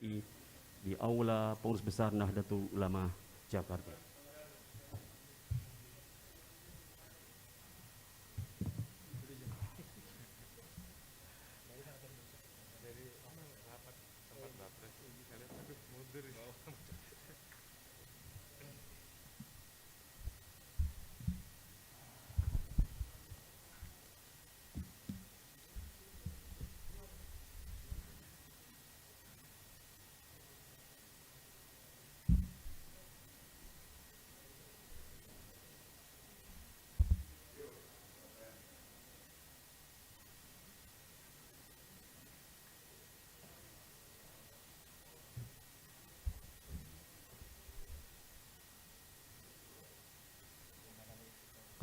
MSI di Aula Pengurus Besar Nahdlatul Ulama Jakarta.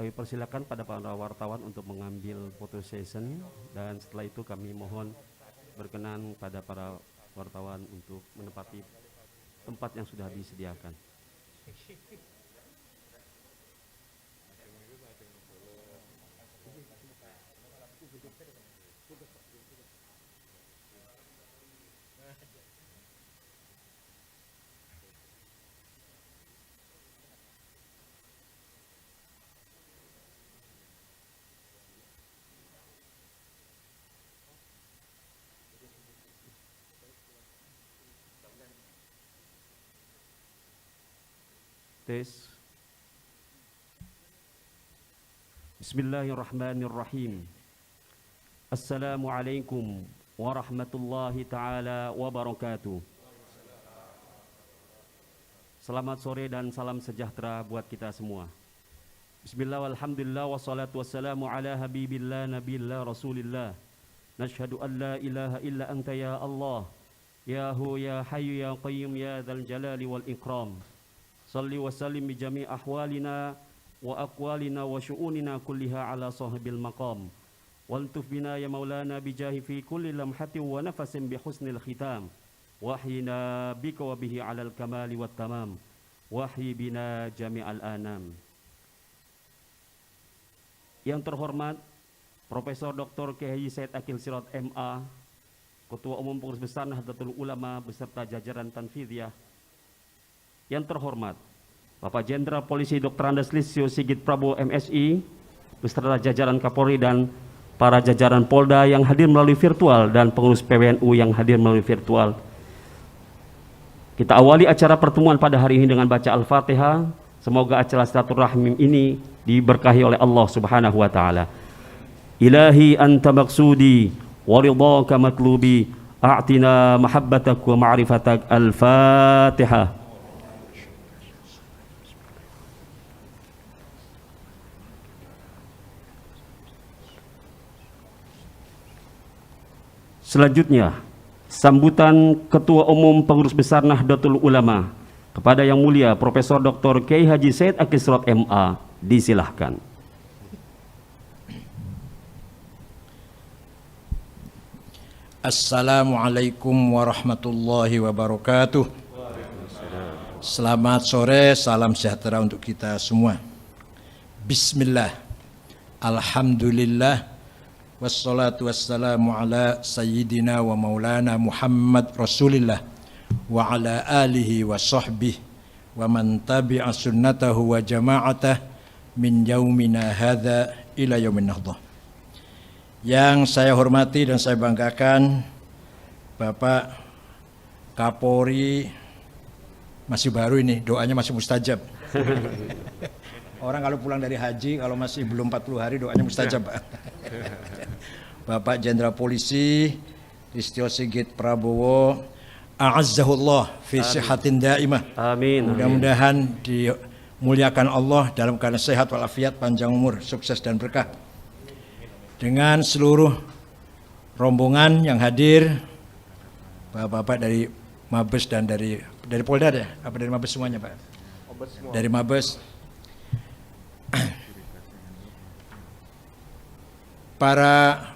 Kami persilakan pada para wartawan untuk mengambil foto session, dan setelah itu kami mohon berkenan pada para wartawan untuk menempati tempat yang sudah disediakan. Tes. Bismillahirrahmanirrahim. Assalamualaikum warahmatullahi ta'ala wabarakatuh. Selamat sore dan salam sejahtera buat kita semua. Bismillah walhamdulillah wassalatu wassalamu ala habibillah nabiillah rasulillah. Nashhadu an la ilaha illa anta ya Allah, ya hu ya hayyu ya qayyum ya dzal jalali wal ikram. Salli wa sallim bi jami' ahwalina wa aqwalina wa syu'unina kulliha ala sahibil maqam. Waltuf bina ya maulana bijahi fi kulli lamhatin wa nafasin bi husnil khitam. Wahyina bika wa bihi alal kamali wat tamam. Wahyi bina jami'al anam. Yang terhormat Profesor Dr. Kiai Said Akil Sirot MA, Ketua Umum Pengurus Besar Nahdlatul Ulama beserta jajaran Tanfidiyah. Yang terhormat Bapak Jenderal Polisi Dr. Andes Listio Sigit Prabowo MSI beserta jajaran Kapolri dan para jajaran Polda yang hadir melalui virtual dan pengurus PWNU yang hadir melalui virtual. Kita awali acara pertemuan pada hari ini dengan baca Al-Fatihah. Semoga acara silaturahmi ini diberkahi oleh Allah Subhanahu wa taala. Ilahi anta maqsudi wa ridhaka matlubi a'tina mahabbatak wa ma'rifatak. Al-Fatihah. Selanjutnya, sambutan Ketua Umum Pengurus Besar Nahdlatul Ulama kepada Yang Mulia Profesor Dr. Kiai Haji Said Akil Sirot MA, disilahkan. Assalamualaikum warahmatullahi wabarakatuh. Selamat sore, salam sejahtera untuk kita semua. Bismillah, alhamdulillah, wassalatu wassalamu ala sayyidina wa maulana Muhammad Rasulillah wa ala alihi wa sahbihi wa man tabi'a sunnatahu wa jama'atah min yaumina hadha ila yaumin nahdah. Yang saya hormati dan saya banggakan Bapak Kapolri, masih baru ini, doanya masih mustajab. Orang kalau pulang dari haji, kalau masih belum 40 hari doanya mustajab, Pak. Bapak Jenderal Polisi Listio Sigit Prabowo, a'azzahullah fi sihatin daimah. Amin. Mudah-mudahan dimuliakan Allah dalam keadaan sehat walafiat, panjang umur, sukses dan berkah. Dengan seluruh rombongan yang hadir, Bapak-bapak dari Mabes dan dari Polda ya? Apa dari Mabes semuanya, Pak? Dari Mabes. Para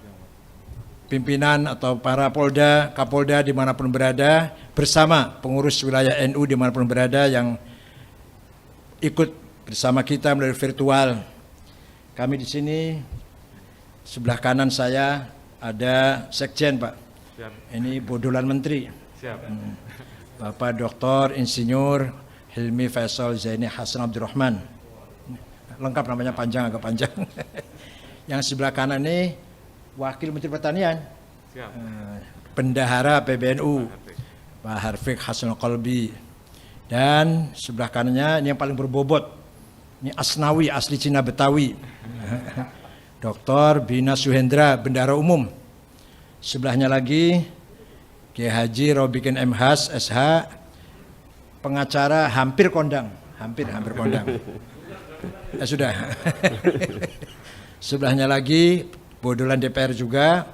pimpinan atau para Polda, Kapolda dimanapun berada, bersama pengurus wilayah NU dimanapun berada yang ikut bersama kita melalui virtual. Kami di sini, sebelah kanan saya ada Sekjen, Pak. Ini bodolan Menteri. Siap. Bapak Dr. Insinyur Hilmi Faisal Zaini Hasan Abdurrahman. Lengkap namanya, panjang, agak panjang. Yang sebelah kanan ini Wakil Menteri Pertanian. Siap. Bendahara PBNU Pak Harfiq Hasanul Qalbi. Dan sebelah kanannya ini yang paling berbobot. Ini Asnawi, asli Cina Betawi. Dr. Bina Suhendra, Bendahara Umum. Sebelahnya lagi Kiai Haji Robikin M. Has, SH, pengacara hampir kondang. Hampir kondang. Sudah. Sebelahnya lagi Bodolan DPR juga,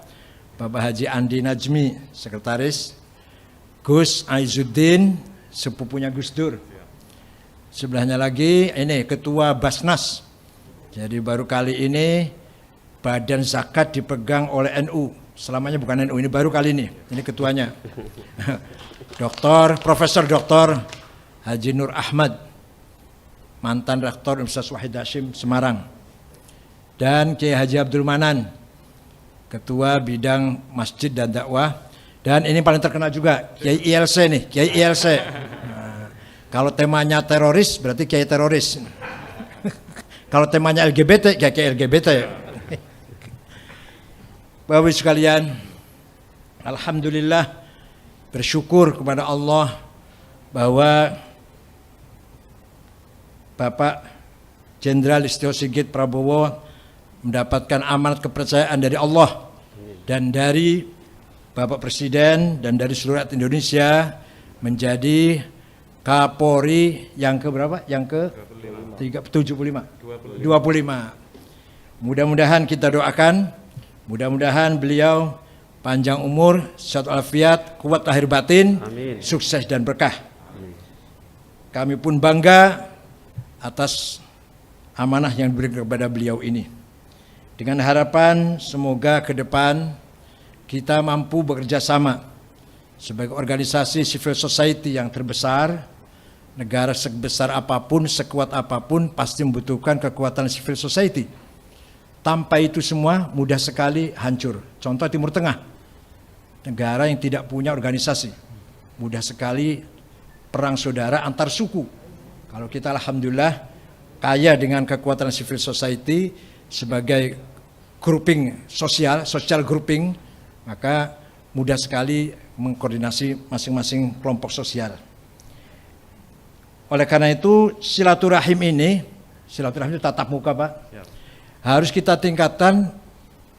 Bapak Haji Andi Najmi, sekretaris. Gus Aizuddin, sepupunya Gus Dur. Sebelahnya lagi ini Ketua Basnas. Jadi baru kali ini badan zakat dipegang oleh NU. Selamanya bukan NU, ini baru kali ini. Ini ketuanya. Profesor Dr. Haji Nur Ahmad, mantan Rektor Universitas Wahid Hasyim Semarang. Dan Kiai Haji Abdul Manan, Ketua Bidang Masjid dan Dakwah. Dan ini paling terkenal juga, Kiai ILC nih, Kiai ILC. Nah, kalau temanya teroris, berarti Kiai teroris. Kalau temanya LGBT, Kiai LGBT. Bapak Ibu sekalian, alhamdulillah bersyukur kepada Allah bahwa Bapak Jenderal Listio Sigit Prabowo mendapatkan amanat kepercayaan dari Allah dan dari Bapak Presiden dan dari seluruh rakyat Indonesia menjadi Kapolri yang ke berapa? Yang ke 25. Mudah-mudahan kita doakan, mudah-mudahan beliau panjang umur, sehat walafiat, kuat lahir batin, Amin. sukses dan berkah. Kami pun bangga atas amanah yang diberikan kepada beliau ini. Dengan harapan semoga ke depan kita mampu bekerja sama sebagai organisasi civil society yang terbesar. Negara sebesar apapun, sekuat apapun pasti membutuhkan kekuatan civil society. Tanpa itu semua mudah sekali hancur. Contoh Timur Tengah, negara yang tidak punya organisasi, mudah sekali perang saudara antar suku. Kalau kita alhamdulillah kaya dengan kekuatan civil society sebagai grouping social grouping, maka mudah sekali mengkoordinasi masing-masing kelompok sosial. Oleh karena itu silaturahim itu tatap muka, Pak. Ya. Harus kita tingkatkan,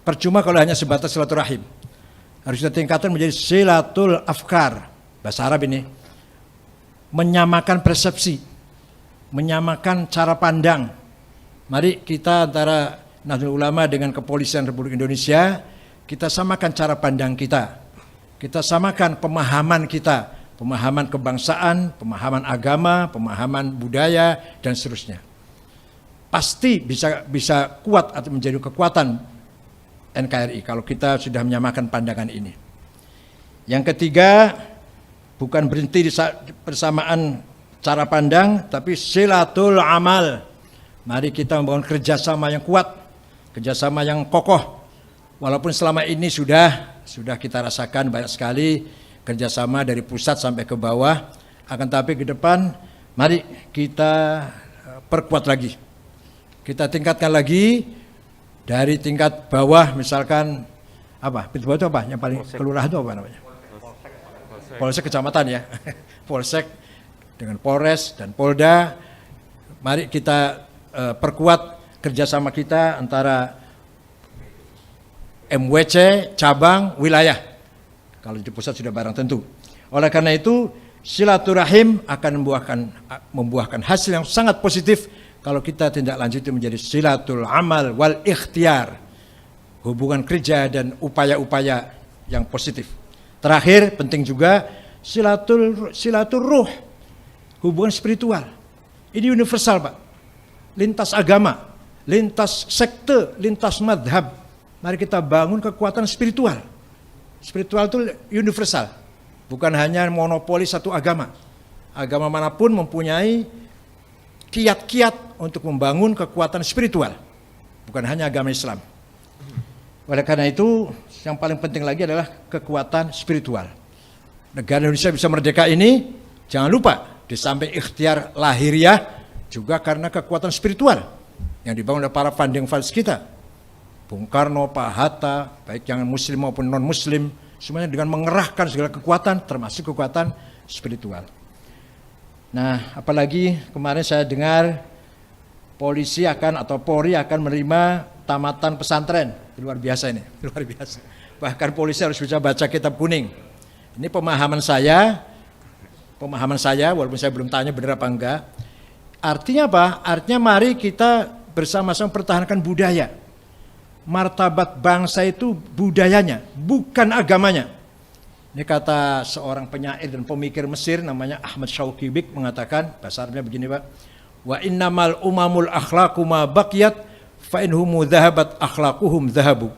percuma kalau hanya sebatas silaturahim. Harus kita tingkatkan menjadi silatul afkar. Bahasa Arab ini. Menyamakan persepsi, menyamakan cara pandang. Mari kita antara Nahdlatul Ulama dengan Kepolisian Republik Indonesia, kita samakan cara pandang kita. Kita samakan pemahaman kita. Pemahaman kebangsaan, pemahaman agama, pemahaman budaya, dan seterusnya. Pasti bisa kuat atau menjadi kekuatan NKRI kalau kita sudah menyamakan pandangan ini. Yang ketiga, bukan berhenti di persamaan cara pandang, tapi silatul amal. Mari kita membangun kerjasama yang kuat, kerjasama yang kokoh. Walaupun selama ini sudah kita rasakan banyak sekali kerjasama dari pusat sampai ke bawah, akan tapi ke depan mari kita perkuat lagi, kita tingkatkan lagi dari tingkat bawah, misalkan pintu bawah itu apa? Yang paling kelurahan itu apa namanya? Polsek kecamatan ya, polsek dengan Polres dan Polda. Mari kita perkuat kerjasama kita antara MWC, cabang, wilayah. Kalau di pusat sudah barang tentu. Oleh karena itu, silaturahim akan membuahkan hasil yang sangat positif kalau kita tindak lanjuti menjadi silatul amal wal ikhtiar. Hubungan kerja dan upaya-upaya yang positif. Terakhir, penting juga silatul ruh. Hubungan spiritual. Ini universal, Pak. Lintas agama, lintas sekte, lintas madhab. Mari kita bangun kekuatan spiritual. Spiritual itu universal, bukan hanya monopoli satu agama. Agama manapun mempunyai kiat-kiat untuk membangun kekuatan spiritual, bukan hanya agama Islam. Oleh karena itu, yang paling penting lagi adalah kekuatan spiritual. negara Indonesia bisa merdeka ini, jangan lupa di samping ikhtiar lahiriah juga karena kekuatan spiritual yang dibangun oleh para founding fathers kita. Bung Karno, Pak Hatta, baik yang muslim maupun non muslim, semuanya dengan mengerahkan segala kekuatan termasuk kekuatan spiritual. Nah, apalagi kemarin saya dengar polisi atau Polri akan menerima tamatan pesantren. Luar biasa ini, luar biasa. Bahkan polisi harus bisa baca kitab kuning. Ini pemahaman saya walaupun saya belum tanya benar apa enggak. Artinya apa? Artinya mari kita bersama-sama pertahankan budaya. Martabat bangsa itu budayanya, bukan agamanya. Ini kata seorang penyair dan pemikir Mesir namanya Ahmad Shauqi Bik mengatakan, bahasa Arabnya begini Pak, wa innamal umamul akhlaqu ma baqiyat fa inhum dhahabat akhlaquhum dhahabu.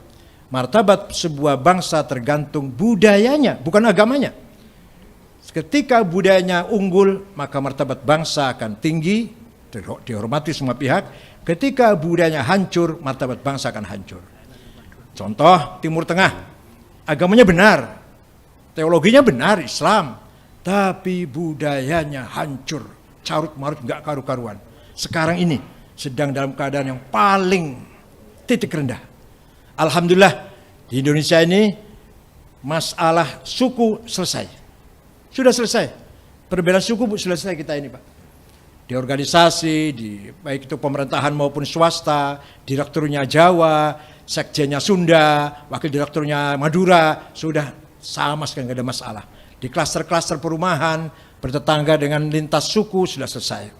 Martabat sebuah bangsa tergantung budayanya, bukan agamanya. Ketika budayanya unggul, maka martabat bangsa akan tinggi, dihormati semua pihak. Ketika budayanya hancur, martabat bangsa akan hancur. Contoh Timur Tengah, agamanya benar, teologinya benar, Islam, tapi budayanya hancur, carut marut, nggak karu-karuan. Sekarang ini sedang dalam keadaan yang paling titik rendah. Alhamdulillah di Indonesia ini masalah suku selesai. Sudah selesai. Perbedaan suku selesai kita ini Pak. Di organisasi, baik itu pemerintahan maupun swasta, direkturnya Jawa, sekjennya Sunda, wakil direkturnya Madura, sudah sama sekali nggak ada masalah. Di klaster-klaster perumahan, bertetangga dengan lintas suku sudah selesai.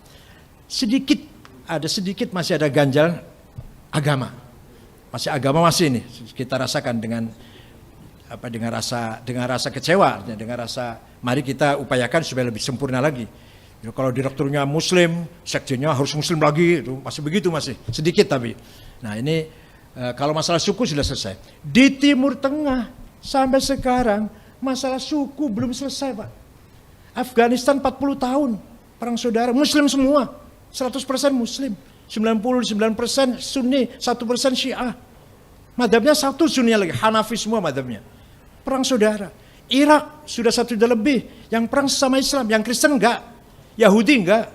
Sedikit masih ada ganjal agama. Agama masih ini kita rasakan dengan rasa kecewa, dengan rasa mari kita upayakan supaya lebih sempurna lagi. Kalau direkturnya muslim, sekjennya harus muslim lagi, itu masih begitu, masih sedikit tapi. Nah ini kalau masalah suku sudah selesai. Di Timur Tengah sampai sekarang masalah suku belum selesai Pak. Afghanistan 40 tahun perang saudara, muslim semua, 100% muslim, 99% Sunni, 1% Syiah. Madhabnya satu Sunni lagi, Hanafi semua madhabnya. Perang saudara. Irak sudah 1 juta lebih yang perang sama Islam, yang Kristen enggak, Yahudi enggak.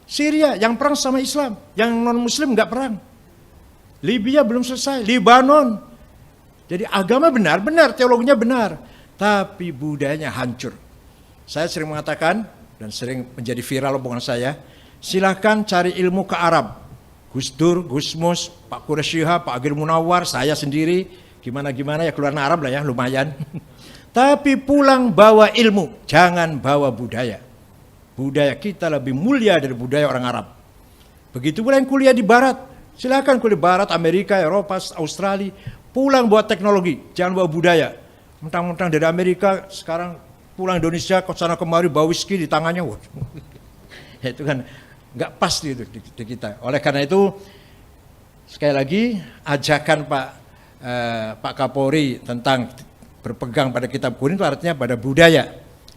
Syria yang perang sama Islam, yang non muslim enggak perang. Libya belum selesai, Libanon. Jadi agama benar, teologinya benar, tapi budayanya hancur. Saya sering mengatakan dan sering menjadi viral omongan saya, silakan cari ilmu ke Arab. Gus Dur, Gus Mus, Pak Quraisy Shihab, Pak Agil Munawar, saya sendiri, gimana ya keluar Arab lah ya, lumayan. Tapi pulang bawa ilmu, jangan bawa budaya. Budaya kita lebih mulia dari budaya orang Arab. Begitu pula yang kuliah di Barat, silakan kuliah Barat, Amerika, Eropa, Australia, pulang bawa teknologi, jangan bawa budaya. Mentang-mentang dari Amerika, sekarang pulang Indonesia, ke sana kemari bawa whisky di tangannya, wah. Itu kan nggak pas gitu di kita. Oleh karena itu, sekali lagi ajakan Pak Kapolri tentang berpegang pada kitab kuning itu artinya pada budaya.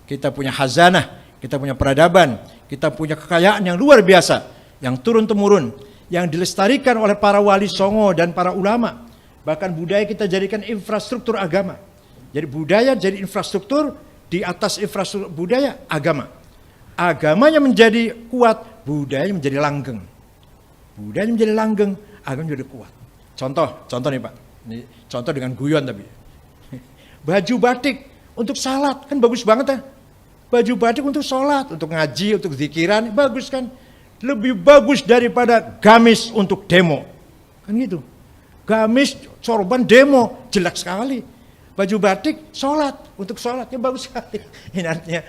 Kita punya khazanah, kita punya peradaban, kita punya kekayaan yang luar biasa, yang turun-temurun, yang dilestarikan oleh para wali songo dan para ulama. Bahkan budaya kita jadikan infrastruktur agama. Jadi budaya jadi infrastruktur, di atas infrastruktur budaya agama. Agamanya menjadi kuat, budayanya menjadi langgeng. Budayanya menjadi langgeng, agama menjadi kuat. Contoh nih Pak, ini contoh dengan guyon tapi. Baju batik untuk salat, kan bagus banget ya. Baju batik untuk sholat, untuk ngaji, untuk zikiran, bagus kan. Lebih bagus daripada gamis untuk demo. Kan gitu. Gamis, sorban, demo, jelek sekali. Baju batik, sholat, untuk sholat, ya bagus sekali. Ini artinya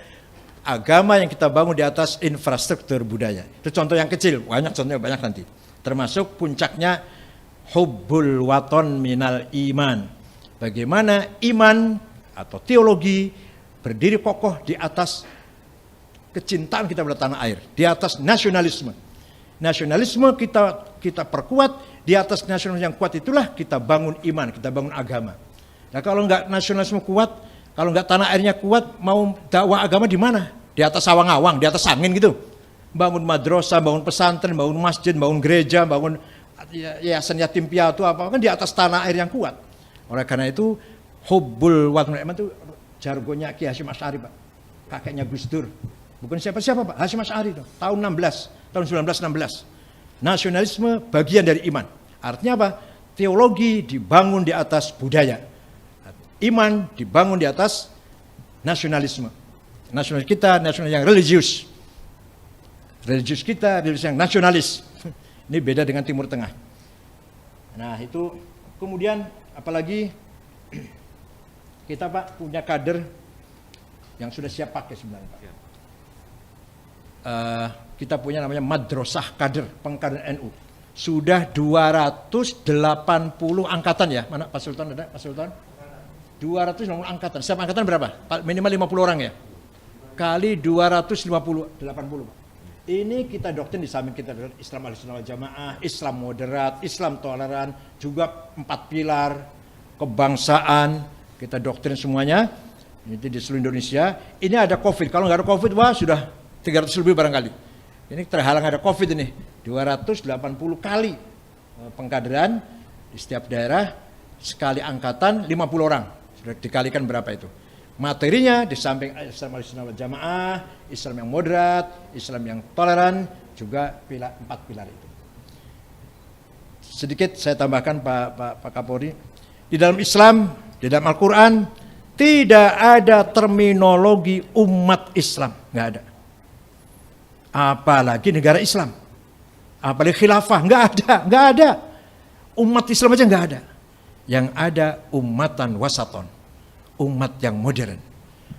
agama yang kita bangun di atas infrastruktur budaya. Itu contoh yang kecil, contohnya banyak nanti. Termasuk puncaknya hubbul waton minal iman. Bagaimana iman atau teologi berdiri kokoh di atas kecintaan kita pada tanah air, di atas nasionalisme. Nasionalisme kita perkuat, di atas nasionalisme yang kuat itulah kita bangun iman, kita bangun agama. Nah kalau nggak nasionalisme kuat, kalau nggak tanah airnya kuat, mau dakwah agama di mana? Di atas awang-awang, di atas angin gitu. Bangun madrasah, bangun pesantren, bangun masjid, bangun gereja, bangun yayasan yatim piatu apa kan di atas tanah air yang kuat. Oleh karena itu hubbul waton itu jargonnya Ki Hasyim Asy'ari, Pak. Kakeknya Gus Dur. Bukan siapa-siapa, Pak. Hasyim Asy'ari itu. Tahun 1916. Nasionalisme bagian dari iman. Artinya apa? Teologi dibangun di atas budaya. Iman dibangun di atas nasionalisme. Nasionalis kita, nasionalis yang religius. Religius kita, religius yang nasionalis. Ini beda dengan Timur Tengah. Nah itu kemudian apalagi kita Pak punya kader yang sudah siap pakai sebenarnya Pak. Kita punya namanya madrasah kader pengkaderan NU. Sudah 280 angkatan ya. Mana Pak Sultan ada? Pak Sultan? 280 angkatan. Setiap angkatan berapa? Minimal 50 orang ya. Kali 280 80 Pak. Ini kita doktrin di samping kita Islam Ahlussunnah wal Jamaah, Islam moderat, Islam toleran, juga 4 pilar kebangsaan, kita doktrin semuanya. Ini di seluruh Indonesia. Ini ada Covid. Kalau nggak ada Covid, wah sudah 300 lebih barangkali. Ini terhalang ada Covid ini. 280 kali pengkaderan di setiap daerah, sekali angkatan 50 orang. Sudah dikalikan berapa itu? Materinya di samping Islam Ahlussunnah wal Jamaah, Islam yang moderat, Islam yang toleran, juga 4 pilar itu. Sedikit saya tambahkan Pak Kapolri, di dalam Islam, di dalam Al-Quran tidak ada terminologi umat Islam, nggak ada. Apalagi negara Islam, apalagi khilafah, nggak ada. Umat Islam aja nggak ada. Yang ada umatan wasaton, umat yang modern.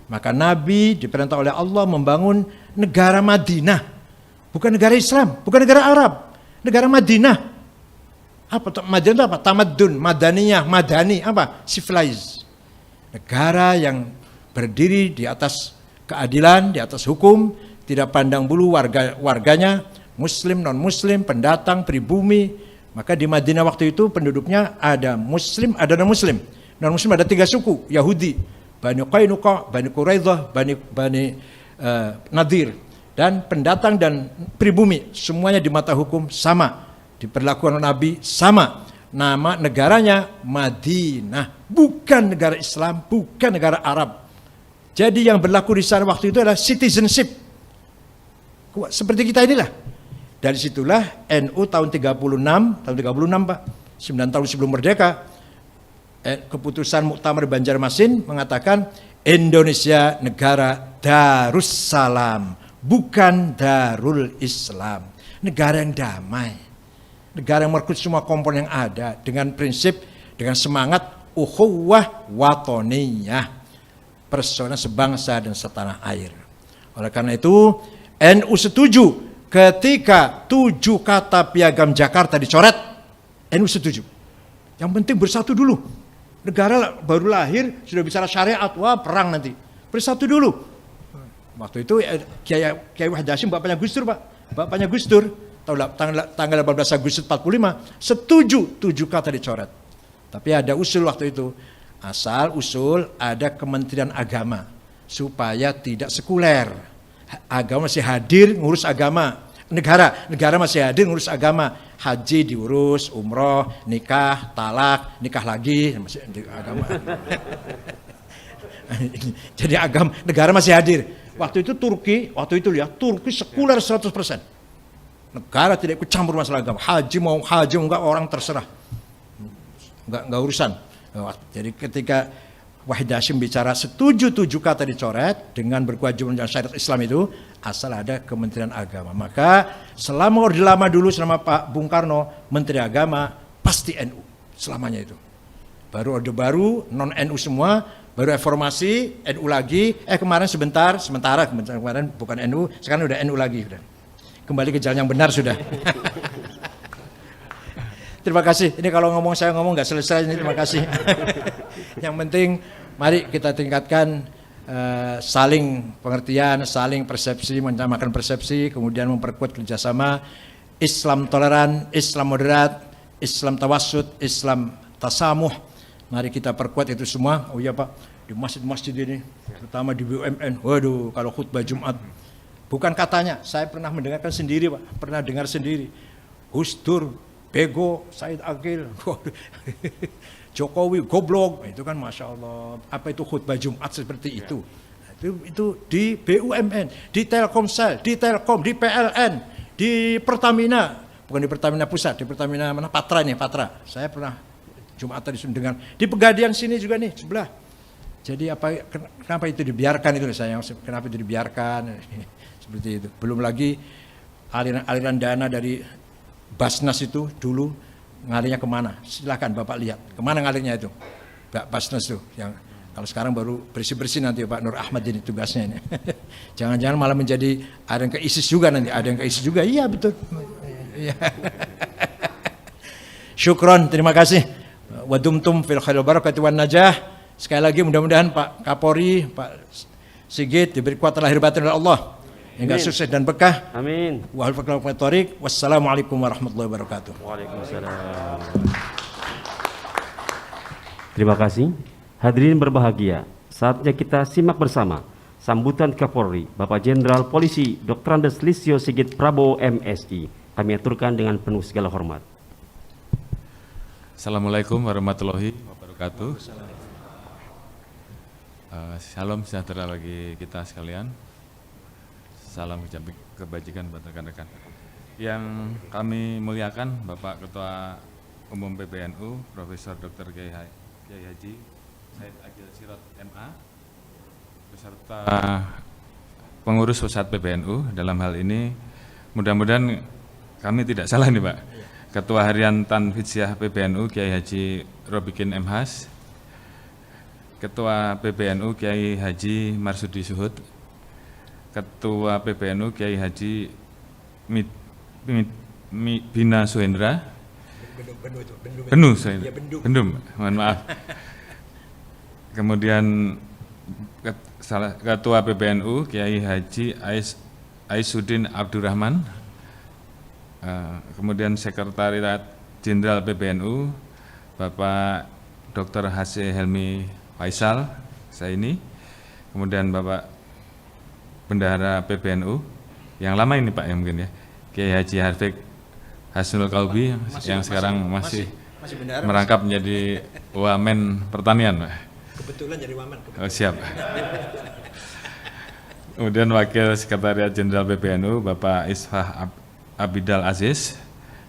Maka Nabi diperintah oleh Allah membangun negara Madinah, bukan negara Islam, bukan negara Arab, negara Madinah. Apa Madinah itu apa? Tamadun, madaniyah, madani, apa? Civilized. Negara yang berdiri di atas keadilan, di atas hukum, tidak pandang bulu warganya, muslim, non-muslim, pendatang, pribumi. Maka di Madinah waktu itu penduduknya ada muslim, ada non-muslim. Non-muslim ada 3 suku, Yahudi, Bani Qainuqa, Bani Quraidah, Bani Nadir. Dan pendatang dan pribumi, semuanya di mata hukum sama. Diperlakukan oleh Nabi sama. Nama negaranya Madinah, bukan negara Islam, bukan negara Arab. Jadi yang berlaku di sana waktu itu adalah citizenship. Seperti kita inilah. Dari situlah NU tahun 36 Pak, 9 tahun sebelum merdeka, keputusan Muktamar Banjarmasin mengatakan Indonesia negara Darussalam, bukan Darul Islam. Negara yang damai, negara yang merekrut semua komponen yang ada dengan prinsip, dengan semangat ukhuwah watoniyah, persaudaraan sebangsa dan setanah air. Oleh karena itu NU setuju ketika 7 kata piagam Jakarta dicoret. NU setuju. Yang penting bersatu dulu. Negara baru lahir sudah bicara syariat, wah perang nanti. Bersatu dulu. Waktu itu Kiai Wahid Hasyim bapaknya Gus Dur Pak. Bapaknya Gus Dur tanggal 18 Agustus 45 setuju 7 kata dicoret. Tapi ada usul waktu itu. Asal usul ada Kementerian Agama supaya tidak sekuler. Agama masih hadir ngurus agama. Negara masih hadir ngurus agama. Haji diurus, umroh, nikah, talak, nikah lagi, masih agama. Jadi agama, negara masih hadir. Waktu itu Turki sekuler 100%. Negara tidak ikut campur masalah agama. Haji mau enggak orang terserah. Enggak urusan. Jadi ketika Wahid Hasyim bicara setuju 7 kata dicoret dengan berkewajiban dengan syariat Islam itu, asal ada Kementerian Agama. Maka selama Orde Lama dulu, selama Pak Bung Karno Menteri Agama, pasti NU selamanya itu. Baru Orde Baru non NU semua, baru reformasi NU lagi. Sementara kemarin bukan NU, sekarang udah NU lagi udah. Kembali ke jalan yang benar sudah. Terima kasih. Ini kalau saya ngomong nggak selesai ini. Terima kasih. Yang penting mari kita tingkatkan saling pengertian, saling persepsi, menyamakan persepsi, kemudian memperkuat kerjasama. Islam toleran, Islam moderat, Islam tawassut, Islam tasamuh. Mari kita perkuat itu semua. Oh iya Pak, di masjid-masjid ini, terutama di BUMN. Waduh, kalau khutbah Jumat, bukan katanya, saya pernah mendengarkan sendiri Pak, pernah dengar sendiri. Gus Dur bego, Said Akil, Jokowi goblok, itu kan masya Allah. Apa itu khutbah Jumat seperti itu? Itu di BUMN, di Telkomsel, di Telkom, di PLN, di Pertamina, bukan di Pertamina Pusat, di Pertamina mana? Patra nih, Patra. Saya pernah Jumatan dengar. Di Pegadian sini juga nih sebelah. Jadi kenapa itu dibiarkan itu saya? Kenapa itu dibiarkan? Seperti itu. Belum lagi aliran dana dari Basnas itu dulu ngalirnya kemana? Silakan Bapak lihat kemana ngalirnya itu, Pak Basnas itu. Yang kalau sekarang baru bersih-bersih nanti Pak Nur Ahmad jadi tugasnya ini. Jangan-jangan malah menjadi ada yang ke ISIS juga nanti, ada yang ke ISIS juga. Iya betul. Syukron, terima kasih. Wa dumtum fil khair wal barakati wan najah. Sekali lagi mudah-mudahan Pak Kapolri, Pak Sigit diberi kuat lahir batin oleh Allah. Hingga sukses dan berkah. Amin. Wassalamualaikum warahmatullahi wabarakatuh. Waalaikumsalam. Terima kasih. Hadirin berbahagia, saatnya kita simak bersama sambutan Kapolri Bapak Jenderal Polisi Dr. Andes Listio Sigit Prabowo MSI. Kami aturkan dengan penuh segala hormat. Assalamualaikum warahmatullahi wabarakatuh. Salam sejahtera bagi kita sekalian. Salam kebajikan buat rekan-rekan. Yang kami muliakan Bapak Ketua Umum PBNU, Profesor Dr. Kiai Haji Said Akil Sirot MA, beserta pengurus pusat PBNU. Dalam hal ini mudah-mudahan kami tidak salah nih Pak. Ketua Harian Tanfidiyah PBNU Kiai Haji Robikin M.Has, Ketua PBNU Kiai Haji Marsudi Suhud, Ketua PBNU Kiai Haji Bina Suhendra, Bendum, mohon maaf. Kemudian Ketua PBNU Kiai Haji Aisuddin Abdurrahman, kemudian Sekretariat Jenderal PBNU Bapak Dr. H.C. Helmi Faisal, saya ini, kemudian Bapak Bendahara PBNU yang lama ini Pak, yang mungkin ya, Kiai Haji Harfiq Hasnul Kalbi yang sekarang masih merangkap menjadi Wamen Pertanian Pak. Kebetulan jadi wamen. Oh, siap. Kemudian Wakil Sekretariat Jenderal PBNU Bapak Isfah Abidal Aziz,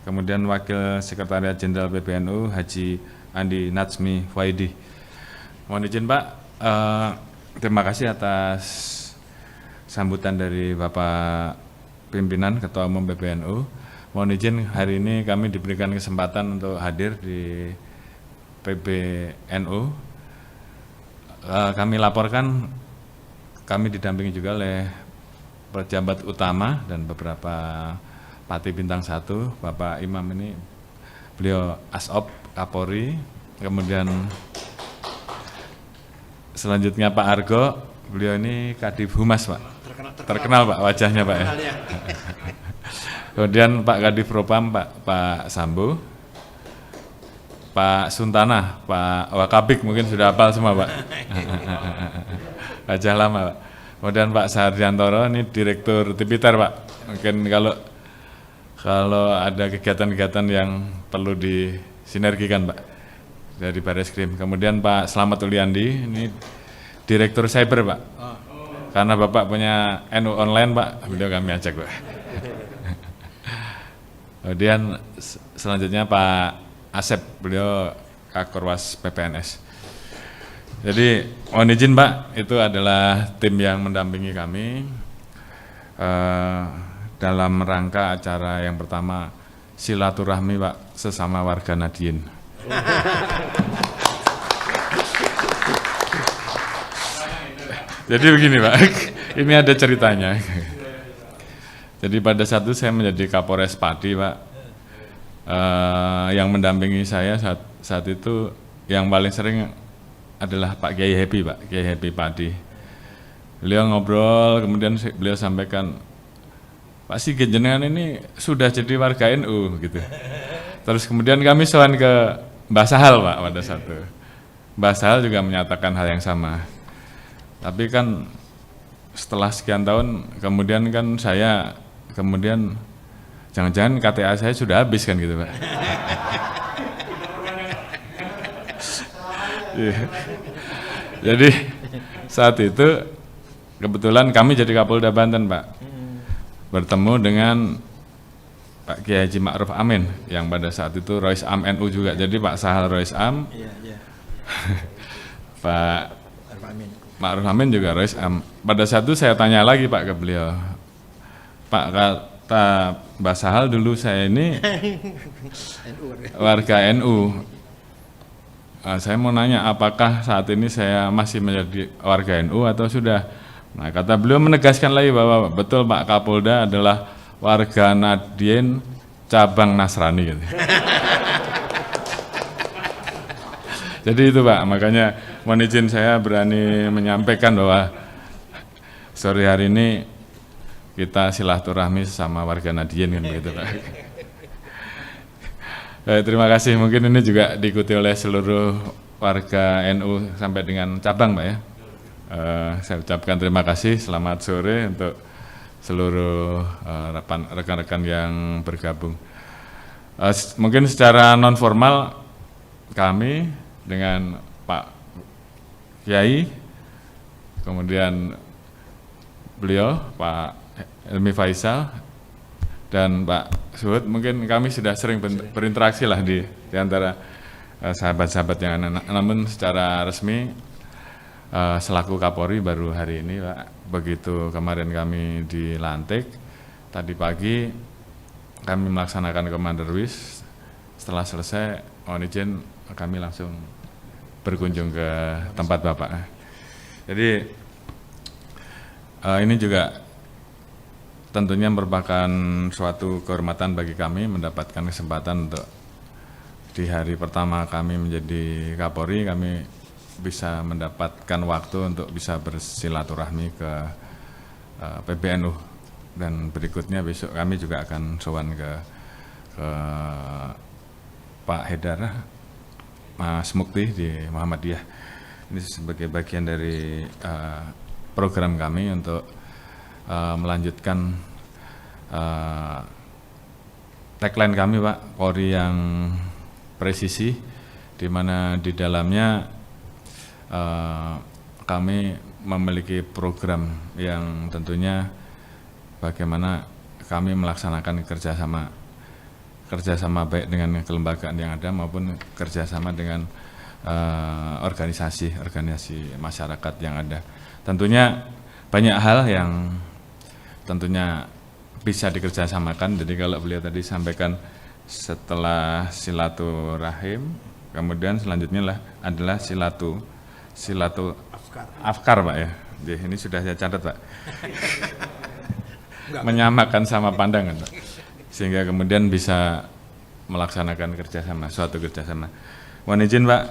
kemudian Wakil Sekretariat Jenderal PBNU Haji Andi Natsmi Faidi. Mohon izin Pak, terima kasih atas sambutan dari Bapak Pimpinan Ketua Umum PBNU. Mohon izin hari ini kami diberikan kesempatan untuk hadir di PBNU. Kami laporkan, kami didampingi juga oleh pejabat utama dan beberapa Pati Bintang 1, Bapak Imam ini, beliau Asop Kapolri, kemudian selanjutnya Pak Argo, beliau ini Kadif Humas Pak, terkenal Pak wajahnya Pak ya. Kemudian Pak Kadif Propam Pak Sambo, Pak Suntana, Pak Wakabik mungkin sudah hafal semua Pak. Wajah lama Pak. Kemudian Pak Sardiantoro ini Direktur Tipiter Pak. Mungkin kalau ada kegiatan-kegiatan yang perlu disinergikan Pak dari Bareskrim. Kemudian Pak Slamet Uliandi ini Direktur Cyber Pak. Karena Bapak punya NU online Pak, beliau kami ajak Pak. Kemudian selanjutnya Pak Asep, beliau Kakorwas PPNS. Jadi mohon izin Pak, itu adalah tim yang mendampingi kami dalam rangka acara yang pertama silaturahmi Pak sesama warga Nadiyin. Jadi begini Pak, ini ada ceritanya. Jadi pada saat itu saya menjadi Kapolres Pati Pak, yang mendampingi saya saat itu yang paling sering adalah Pak Kiai Happy Pak, Kiai Happy Pati. Beliau ngobrol, kemudian beliau sampaikan, Pak Sigit jenengan ini sudah jadi warga NU gitu. Terus kemudian kami sowan ke Mbah Sahal Pak pada saat itu. Mbah Sahal juga menyatakan hal yang sama. Tapi kan setelah sekian tahun kemudian kan saya jangan-jangan KTA saya sudah habis kan gitu Pak. Iya. Jadi saat itu kebetulan kami jadi Kapolda Banten Pak, bertemu dengan Pak Kiai Haji Ma'ruf Amin yang pada saat itu Rois Am NU juga. Jadi Pak Sahal Rois Am, Pak Ma'ruf Amin juga Rois Am. Pada saat itu saya tanya lagi Pak ke beliau, Pak, kata Mbak Sahal dulu saya ini warga NU. Saya mau nanya apakah saat ini saya masih menjadi warga NU atau sudah? Nah, kata beliau menegaskan lagi bahwa betul Pak Kapolda adalah warga Nahdien cabang Nasrani gitu. Jadi itu Pak, makanya mohon izin saya berani menyampaikan bahwa sore hari ini kita silaturahmi sama warga Nahdien kan begitu Pak. Terima kasih, mungkin ini juga diikuti oleh seluruh warga NU sampai dengan cabang Pak ya. Saya ucapkan terima kasih, selamat sore untuk seluruh rekan-rekan yang bergabung. Mungkin secara non formal kami dengan Pak Kiai, kemudian beliau Pak Helmi Faisal dan Pak Suhud, mungkin kami sudah sering berinteraksi lah di antara sahabat-sahabat yang namun secara resmi selaku Kapolri baru hari ini Pak. Begitu kemarin kami dilantik, tadi pagi kami melaksanakan Komanderwis. Setelah selesai, mohon izin kami langsung berkunjung ke tempat Bapak. Jadi ini juga tentunya merupakan suatu kehormatan bagi kami mendapatkan kesempatan untuk di hari pertama kami menjadi Kapolri, kami bisa mendapatkan waktu untuk bisa bersilaturahmi ke PBNU, dan berikutnya besok kami juga akan sowan ke Pak Haidar Mas Mukti di Muhammadiyah. Ini sebagai bagian dari program kami untuk melanjutkan tagline kami Pak, Polri yang presisi, di mana di dalamnya kami memiliki program yang tentunya bagaimana kami melaksanakan kerjasama baik dengan kelembagaan yang ada maupun kerjasama dengan organisasi masyarakat yang ada. Tentunya banyak hal yang tentunya bisa dikerjasamakan. Jadi kalau beliau tadi sampaikan setelah silaturahim, kemudian selanjutnya adalah silatu afkar Pak ya. Jadi, ini sudah saya catat Pak. Menyamakan sama pandangan Pak, sehingga kemudian bisa melaksanakan suatu kerjasama. Mohon izin Pak,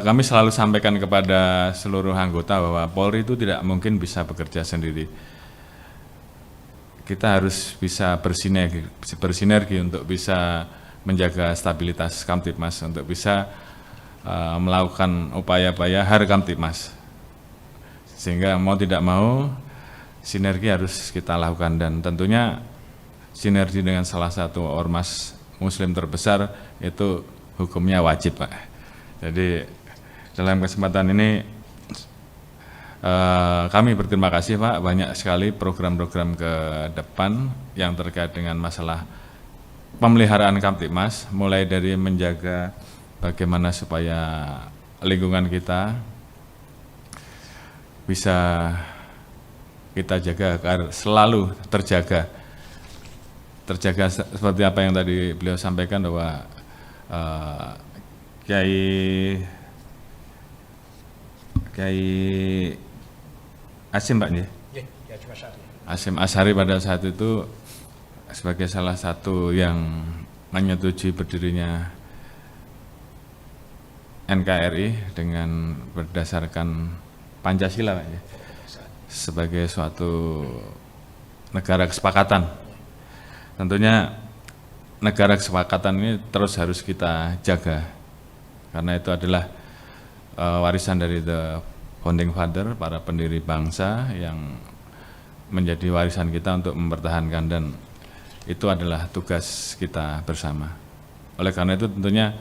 kami selalu sampaikan kepada seluruh anggota bahwa Polri itu tidak mungkin bisa bekerja sendiri. Kita harus bisa bersinergi untuk bisa menjaga stabilitas Kamtibmas, untuk bisa melakukan upaya-upaya Har Kamtibmas. Sehingga mau tidak mau sinergi harus kita lakukan, dan tentunya sinergi dengan salah satu ormas muslim terbesar itu hukumnya wajib Pak. Jadi dalam kesempatan ini kami berterima kasih Pak, banyak sekali program-program ke depan yang terkait dengan masalah pemeliharaan Kamtibmas, mulai dari menjaga bagaimana supaya lingkungan kita bisa kita jaga agar selalu terjaga seperti apa yang tadi beliau sampaikan bahwa Kiai Hasyim Pak Hasyim Asy'ari pada saat itu sebagai salah satu yang menyetujui berdirinya NKRI dengan berdasarkan Pancasila Pak ya, sebagai suatu negara kesepakatan. Tentunya negara kesepakatan ini terus harus kita jaga, karena itu adalah warisan dari the founding father, para pendiri bangsa, yang menjadi warisan kita untuk mempertahankan. Dan itu adalah tugas kita bersama. Oleh karena itu tentunya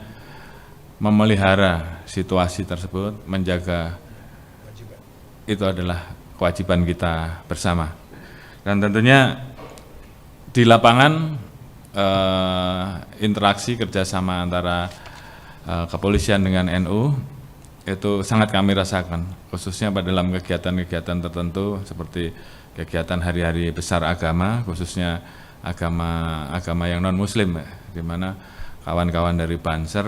memelihara situasi tersebut, menjaga itu adalah kewajiban kita bersama. Dan tentunya di lapangan interaksi kerjasama antara kepolisian dengan NU itu sangat kami rasakan, khususnya pada dalam kegiatan-kegiatan tertentu seperti kegiatan hari-hari besar agama, khususnya agama yang non-muslim, di mana kawan-kawan dari Banser,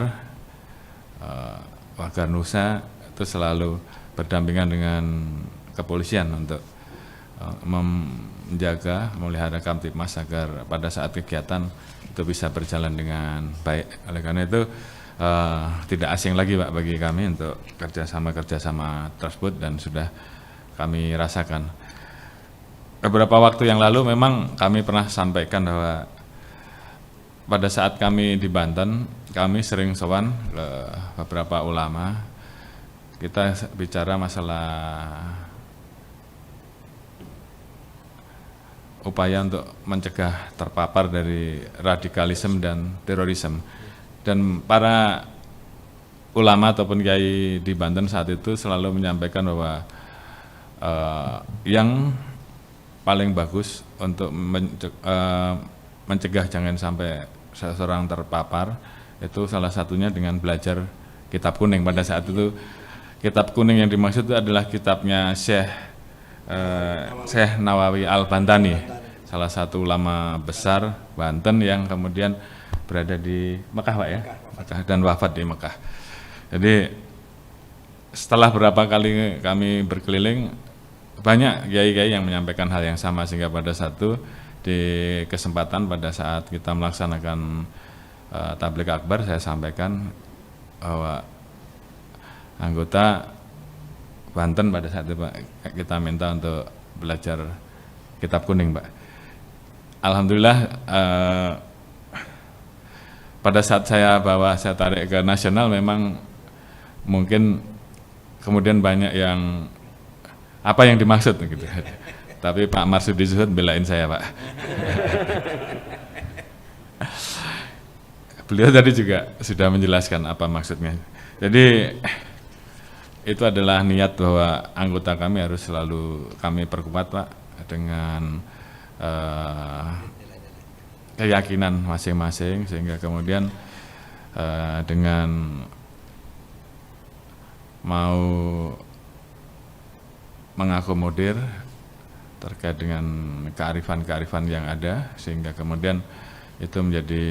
Warga Nusa itu selalu berdampingan dengan kepolisian untuk menjaga, memelihara Kamtipmas agar pada saat kegiatan itu bisa berjalan dengan baik. Oleh karena itu tidak asing lagi Pak bagi kami untuk kerjasama tersebut dan sudah kami rasakan. Beberapa waktu yang lalu memang kami pernah sampaikan bahwa pada saat kami di Banten, kami sering sowan ke beberapa ulama. Kita bicara masalah upaya untuk mencegah terpapar dari radikalisme dan terorisme. Dan para ulama ataupun kiai di Banten saat itu selalu menyampaikan bahwa yang paling bagus untuk mencegah jangan sampai seseorang terpapar itu salah satunya dengan belajar kitab kuning. Pada saat itu kitab kuning yang dimaksud itu adalah kitabnya Syekh Nawawi Al-Bantani, salah satu ulama besar Banten yang kemudian berada di Mekah Pak ya, Mekah, dan wafat di Mekah. Jadi setelah berapa kali kami berkeliling, banyak kiai-kiai yang menyampaikan hal yang sama, sehingga pada satu di kesempatan pada saat kita melaksanakan tabligh akbar, saya sampaikan bahwa anggota Banten pada saat itu Pak, kita minta untuk belajar kitab kuning Pak. Alhamdulillah pada saat saya tarik ke nasional, memang mungkin kemudian banyak yang apa yang dimaksud gitu. Tapi Pak Marsudi Zuhud belain saya Pak. Beliau tadi juga sudah menjelaskan apa maksudnya. Jadi itu adalah niat bahwa anggota kami harus selalu kami perkuat Pak dengan keyakinan masing-masing, sehingga kemudian dengan mau mengakomodir terkait dengan kearifan-kearifan yang ada, sehingga kemudian itu menjadi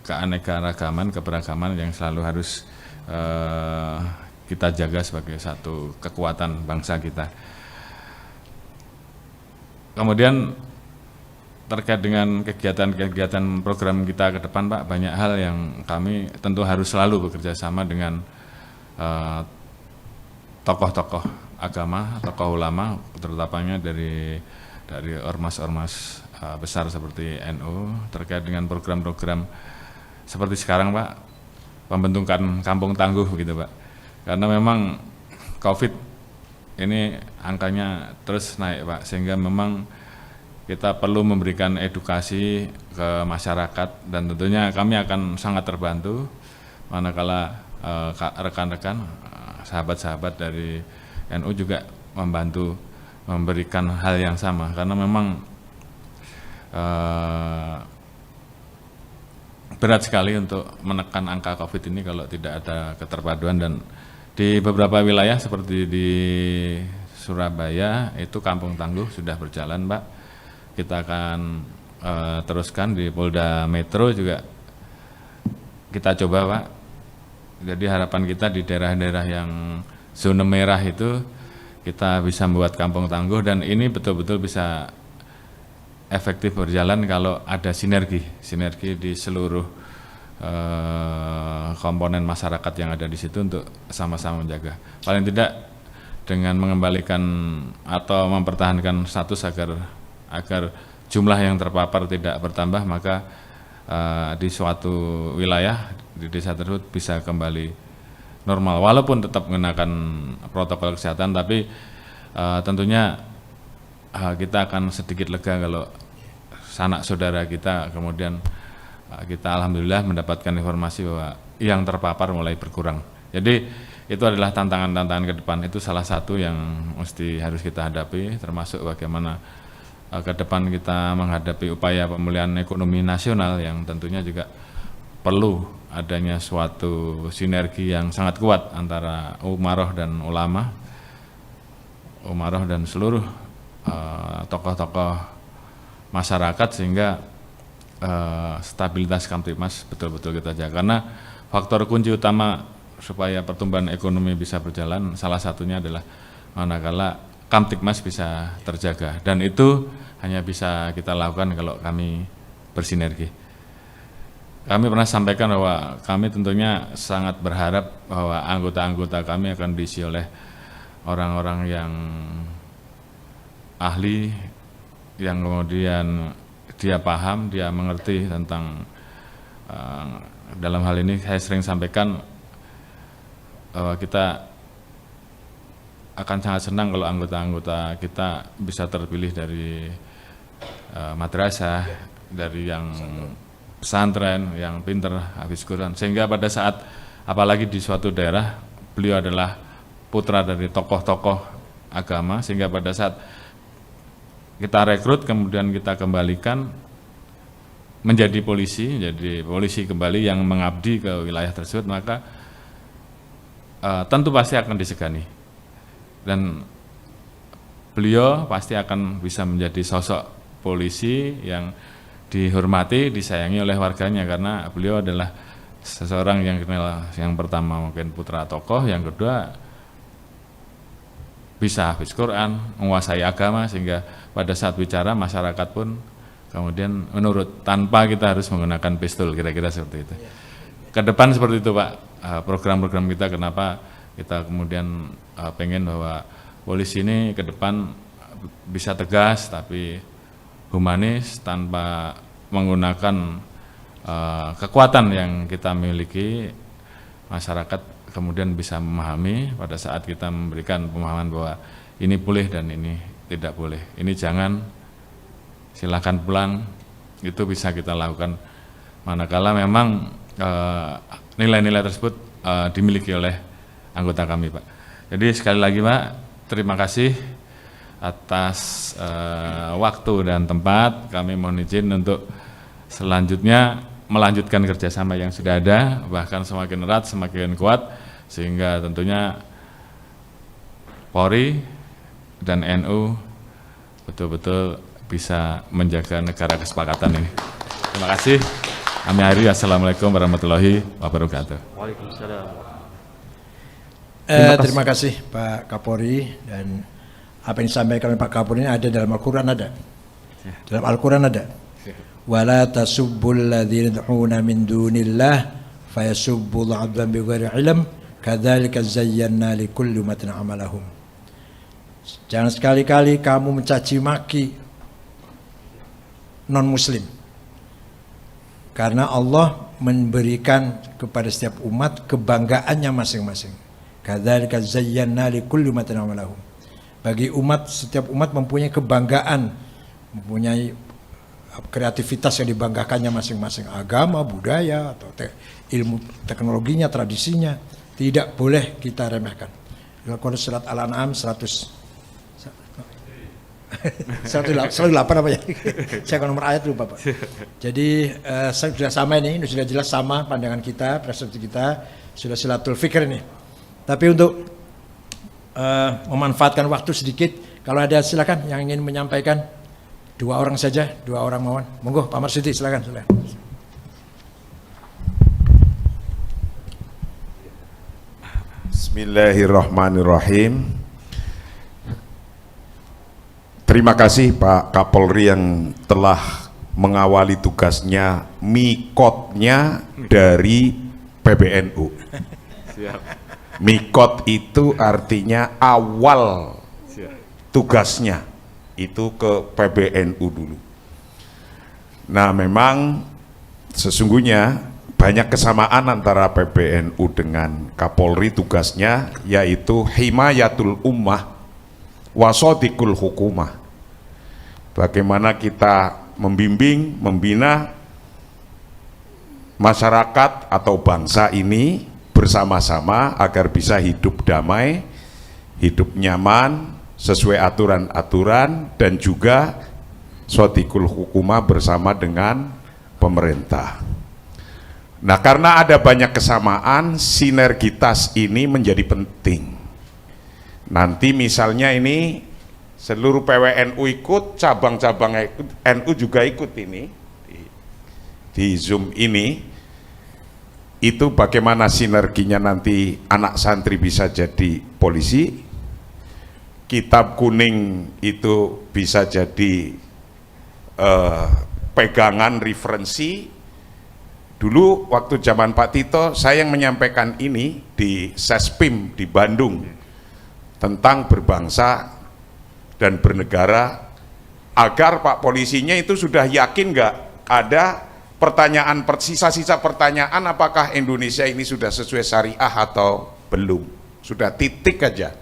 keanekaragaman, keberagaman yang selalu harus kita jaga sebagai satu kekuatan bangsa kita. Kemudian terkait dengan kegiatan-kegiatan program kita ke depan Pak, banyak hal yang kami tentu harus selalu bekerja sama dengan tokoh-tokoh agama, tokoh ulama, terutamanya dari ormas-ormas besar seperti NU, terkait dengan program-program seperti sekarang Pak, pembentukan kampung tangguh gitu Pak. Karena memang COVID ini angkanya terus naik Pak, sehingga memang kita perlu memberikan edukasi ke masyarakat, dan tentunya kami akan sangat terbantu manakala rekan-rekan, sahabat-sahabat dari NU juga membantu memberikan hal yang sama, karena memang berat sekali untuk menekan angka COVID ini kalau tidak ada keterpaduan. Dan di beberapa wilayah seperti di Surabaya itu kampung tangguh sudah berjalan Pak. Kita akan teruskan di Polda Metro juga kita coba Pak. Jadi harapan kita di daerah-daerah yang zona merah itu kita bisa membuat kampung tangguh, dan ini betul-betul bisa efektif berjalan kalau ada sinergi di seluruh komponen masyarakat yang ada di situ untuk sama-sama menjaga. Paling tidak dengan mengembalikan atau mempertahankan status agar jumlah yang terpapar tidak bertambah, maka di suatu wilayah di desa tersebut bisa kembali normal, walaupun tetap mengenakan protokol kesehatan, tapi tentunya kita akan sedikit lega kalau sanak saudara kita, kemudian kita alhamdulillah mendapatkan informasi bahwa yang terpapar mulai berkurang. Jadi itu adalah tantangan-tantangan ke depan, itu salah satu yang mesti harus kita hadapi, termasuk bagaimana ke depan kita menghadapi upaya pemulihan ekonomi nasional yang tentunya juga perlu adanya suatu sinergi yang sangat kuat antara umaroh dan ulama, umaroh dan seluruh tokoh-tokoh masyarakat, sehingga stabilitas Kamtibmas betul-betul kita jaga. Karena faktor kunci utama supaya pertumbuhan ekonomi bisa berjalan salah satunya adalah manakala Kamtibmas bisa terjaga, dan itu hanya bisa kita lakukan kalau kami bersinergi. Kami pernah sampaikan bahwa kami tentunya sangat berharap bahwa anggota-anggota kami akan diisi oleh orang-orang yang ahli, yang kemudian dia paham, dia mengerti tentang dalam hal ini saya sering sampaikan bahwa kita akan sangat senang kalau anggota-anggota kita bisa terpilih dari madrasah, dari yang pesantren, yang pinter, habis Quran, sehingga pada saat apalagi di suatu daerah beliau adalah putra dari tokoh-tokoh agama, sehingga pada saat kita rekrut kemudian kita kembalikan menjadi polisi, jadi polisi kembali yang mengabdi ke wilayah tersebut, maka tentu pasti akan disegani, dan beliau pasti akan bisa menjadi sosok polisi yang dihormati, disayangi oleh warganya, karena beliau adalah seseorang yang kenal, yang pertama mungkin putra tokoh, yang kedua bisa hafiz Quran, menguasai agama, sehingga pada saat bicara masyarakat pun kemudian menurut, tanpa kita harus menggunakan pistol, kira-kira seperti itu. Ke depan seperti itu Pak, program-program kita, kenapa kita kemudian pengen bahwa polisi ini ke depan bisa tegas tapi humanis, tanpa menggunakan kekuatan yang kita miliki, masyarakat kemudian bisa memahami pada saat kita memberikan pemahaman bahwa ini boleh dan ini tidak boleh, ini jangan, silakan pulang, itu bisa kita lakukan manakala memang nilai-nilai tersebut dimiliki oleh anggota kami Pak. Jadi sekali lagi Pak, terima kasih atas waktu dan tempat. Kami mohon izin untuk selanjutnya melanjutkan kerjasama yang sudah ada, bahkan semakin erat, semakin kuat, sehingga tentunya Polri dan NU betul-betul bisa menjaga negara kesepakatan ini. Terima kasih. Kami akhiri. Assalamualaikum warahmatullahi wabarakatuh. Waalaikumsalam. Terima kasih Pak Kapolri, dan apa yang disampaikan oleh Pak Kapolri ini ada dalam Al-Quran, ada. Dalam Al-Quran ada. Wala tasubbul ladzina yad'una min dunillah fayasubbul 'adwan bighairi ilm kadzalika zayyana likulli ummatin 'amalahum. Jangan sekali-kali kamu mencaci maki non muslim, karena Allah memberikan kepada setiap umat kebanggaannya masing-masing. Kadzalika zayyana likulli ummatin 'amalahum. Bagi umat, setiap umat mempunyai kebanggaan, mempunyai kreativitas yang dibanggakannya masing-masing, agama, budaya, atau ilmu teknologinya, tradisinya, tidak boleh kita remehkan. Al-Quran surat Al-An'am 108 apa ya? Saya kan nomor ayat lupa Pak. Jadi sudah sama ini sudah jelas sama pandangan kita, persepsi kita, sudah silatul fikir ini. Tapi untuk memanfaatkan waktu sedikit, kalau ada silakan yang ingin menyampaikan, 2 orang saja, 2 orang mohon. Monggo Pak Marsudi, silakan. Bismillahirrahmanirrahim. Terima kasih Pak Kapolri yang telah mengawali tugasnya, mikotnya dari PBNU. Mikot itu artinya awal tugasnya, itu ke PBNU dulu. Nah memang sesungguhnya banyak kesamaan antara PBNU dengan Kapolri tugasnya, yaitu himayatul ummah wasodikul hukumah. Bagaimana kita membimbing, membina masyarakat atau bangsa ini bersama-sama agar bisa hidup damai, hidup nyaman, sesuai aturan-aturan, dan juga swadikul hukumah bersama dengan pemerintah. Nah, karena ada banyak kesamaan, sinergitas ini menjadi penting. Nanti misalnya ini seluruh PWNU ikut, cabang-cabang NU juga ikut ini di Zoom ini, itu bagaimana sinerginya nanti anak santri bisa jadi polisi, kitab kuning itu bisa jadi pegangan referensi. Dulu waktu zaman Pak Tito saya yang menyampaikan ini di Sespim di Bandung tentang berbangsa dan bernegara, agar Pak polisinya itu sudah yakin nggak ada pertanyaan, sisa-sisa pertanyaan apakah Indonesia ini sudah sesuai syariah atau belum, sudah titik aja.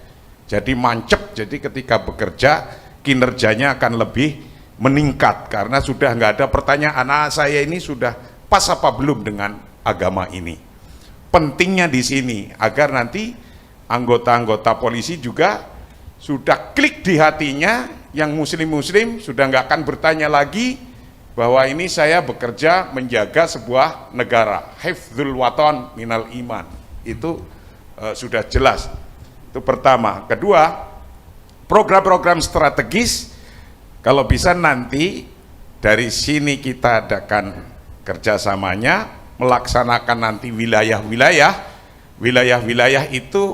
Jadi mancep, jadi ketika bekerja kinerjanya akan lebih meningkat karena sudah nggak ada pertanyaan, saya ini sudah pas apa belum dengan agama ini. Pentingnya di sini agar nanti anggota-anggota polisi juga sudah klik di hatinya, yang muslim-muslim sudah nggak akan bertanya lagi bahwa ini saya bekerja menjaga sebuah negara, hifdzul waton minal iman, itu sudah jelas. Itu pertama. Kedua, program-program strategis kalau bisa nanti dari sini kita adakan kerjasamanya, melaksanakan nanti wilayah-wilayah itu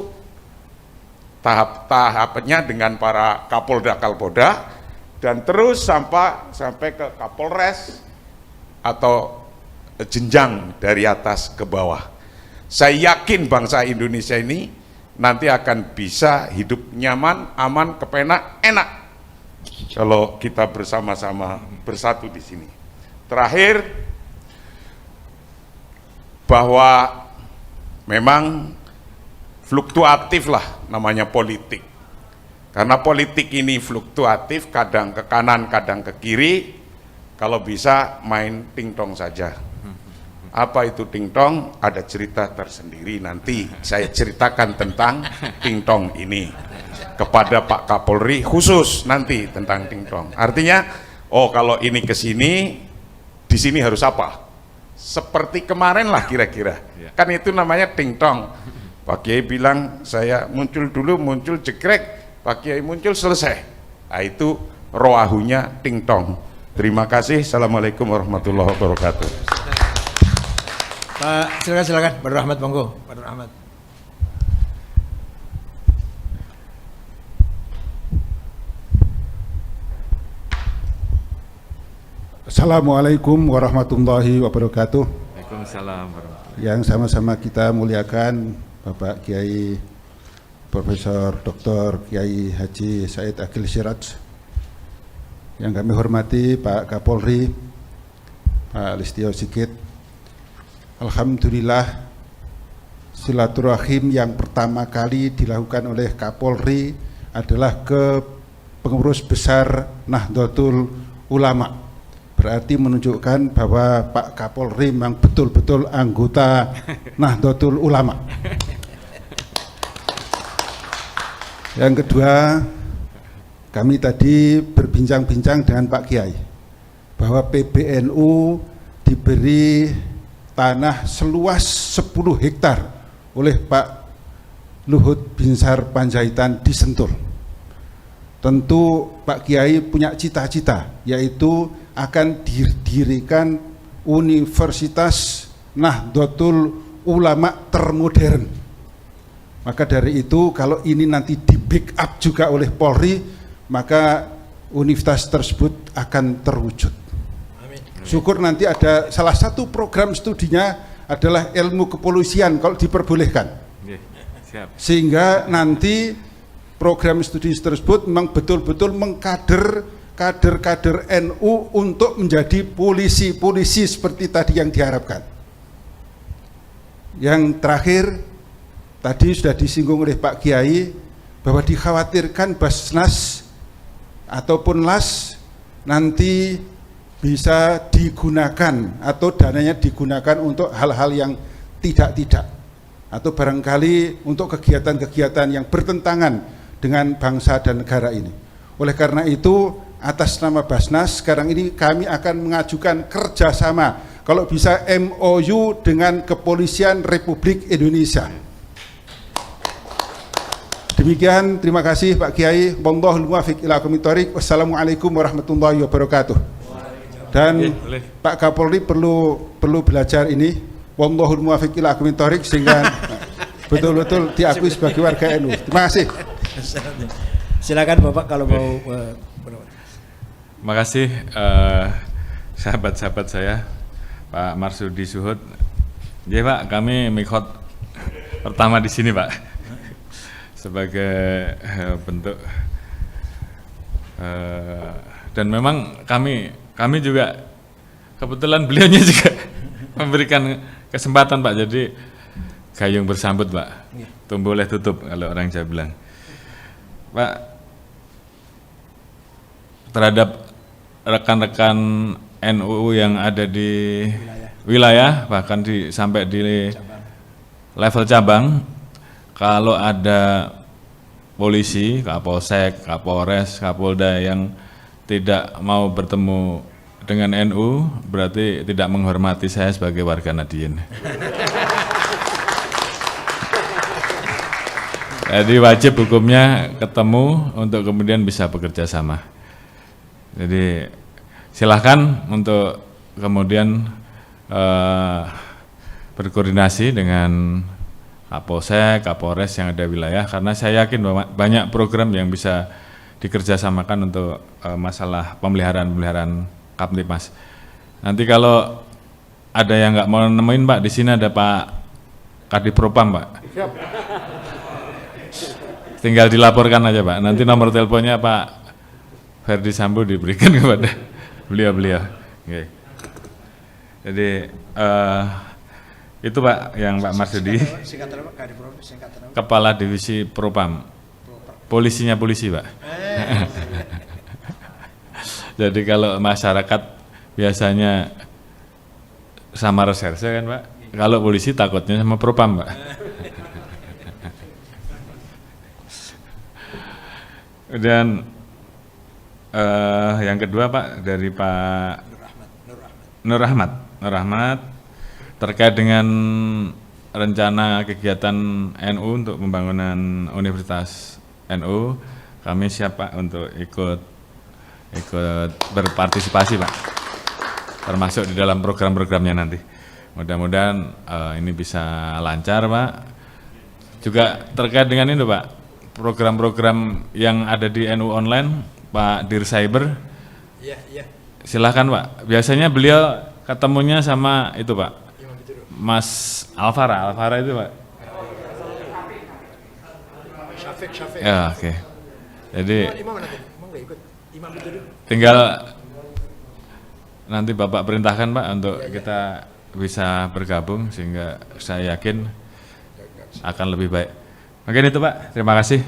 tahap-tahapnya dengan para Kapolda, dan terus sampai ke Kapolres atau jenjang dari atas ke bawah. Saya yakin bangsa Indonesia ini nanti akan bisa hidup nyaman, aman, kepenak, enak kalau kita bersama-sama bersatu di sini. Terakhir, bahwa memang fluktuatif lah namanya politik. Karena politik ini fluktuatif, kadang ke kanan, kadang ke kiri. Kalau bisa main tingtong saja. Apa itu tingtong? Ada cerita tersendiri, nanti saya ceritakan tentang tingtong ini kepada Pak Kapolri khusus nanti tentang tingtong. Artinya, oh kalau ini ke sini, di sini harus apa? Seperti kemarin lah kira-kira. Kan itu namanya tingtong. Pak Kiai bilang saya muncul dulu, muncul jegrek, Pak Kiai muncul, selesai. Nah, itu roahunya tingtong. Terima kasih. Assalamualaikum warahmatullahi wabarakatuh. Pak, silakan Pak Rahmat, monggo. Pak Rahmat. Assalamualaikum warahmatullahi wabarakatuh. Waalaikumsalam warahmatullahi. Yang sama-sama kita muliakan Bapak Kiai Profesor Dr. Kiai Haji Said Akil Siraj, yang kami hormati Pak Kapolri, Pak Listio Sigit. Alhamdulillah, silaturahim yang pertama kali dilakukan oleh Kapolri adalah ke pengurus besar Nahdlatul Ulama. Berarti menunjukkan bahwa Pak Kapolri memang betul-betul anggota Nahdlatul Ulama. Yang kedua, kami tadi berbincang-bincang dengan Pak Kiai bahwa PBNU diberi tanah seluas 10 hektar oleh Pak Luhut Binsar Panjaitan di Sentul. Tentu Pak Kiai punya cita-cita, yaitu akan didirikan Universitas Nahdlatul Ulama termodern. Maka dari itu, kalau ini nanti di backup juga oleh Polri, maka universitas tersebut akan terwujud. Amin. Syukur nanti ada salah satu program studinya adalah ilmu kepolisian kalau diperbolehkan. Siap. Sehingga nanti program studi tersebut memang betul-betul mengkader kader-kader NU untuk menjadi polisi-polisi seperti tadi yang diharapkan. Yang terakhir, tadi sudah disinggung oleh Pak Kiai bahwa dikhawatirkan Basnas ataupun LAS nanti bisa digunakan atau dananya digunakan untuk hal-hal yang tidak-tidak atau barangkali untuk kegiatan-kegiatan yang bertentangan dengan bangsa dan negara ini. Oleh karena itu, atas nama Basnas sekarang ini kami akan mengajukan kerjasama, kalau bisa MOU dengan Kepolisian Republik Indonesia. Demikian, terima kasih Pak Kiai. Wallahul muwaffiq ila aqwamit thoriq. Wassalamualaikum warahmatullahi wabarakatuh. Dan Pak Kapolri perlu belajar ini, wallahul muwaffiq ila aqwamit thoriq, sehingga betul-betul diakui sebagai warga NU. Terima kasih. Silakan Bapak kalau mau. Terima kasih sahabat-sahabat saya, Pak Marsudi Suhud. Ya Pak, kami mikhot pertama di sini Pak, sebagai bentuk dan memang kami juga kebetulan beliaunya juga memberikan kesempatan Pak, jadi gayung bersambut Pak, tumbuh oleh tutup kalau orang Jawa bilang. Pak, terhadap rekan-rekan NU yang ada di wilayah bahkan sampai di level cabang, kalau ada polisi, Kapolsek, Kapolres, Kapolda yang tidak mau bertemu dengan NU, berarti tidak menghormati saya sebagai warga Nadiyin. Jadi wajib hukumnya ketemu untuk kemudian bisa bekerja sama. Jadi silahkan untuk kemudian berkoordinasi dengan Kapolsek, Kapolres yang ada wilayah, karena saya yakin bahwa banyak program yang bisa dikerjasamakan untuk masalah pemeliharaan Kamtipmas. Nanti kalau ada yang nggak mau nemuin Pak, di sini ada Pak Kadipropam Pak. Tinggal dilaporkan aja Pak. Nanti nomor teleponnya Pak Ferdi Sambo diberikan kepada beliau-beliau. Okay. Jadi itu Pak yang Pak Marsudi, Kepala Divisi Propam, polisinya polisi Pak. Jadi kalau masyarakat biasanya sama reserse kan Pak, kalau polisi takutnya sama Propam Pak. Dan yang kedua Pak, dari Pak Nur Rahmat terkait dengan rencana kegiatan NU untuk pembangunan Universitas NU, kami siap Pak untuk ikut berpartisipasi Pak, termasuk di dalam program-programnya nanti. Mudah-mudahan ini bisa lancar Pak. Juga terkait dengan itu Pak, program-program yang ada di NU online, Pak Dir Cyber. Iya. Silahkan Pak. Biasanya beliau ketemunya sama itu Pak, Mas Alvara itu Pak. Syafiq. Ya, oke. Jadi tinggal nanti Bapak perintahkan Pak untuk kita bisa bergabung, sehingga saya yakin akan lebih baik. Mungkin itu Pak, terima kasih.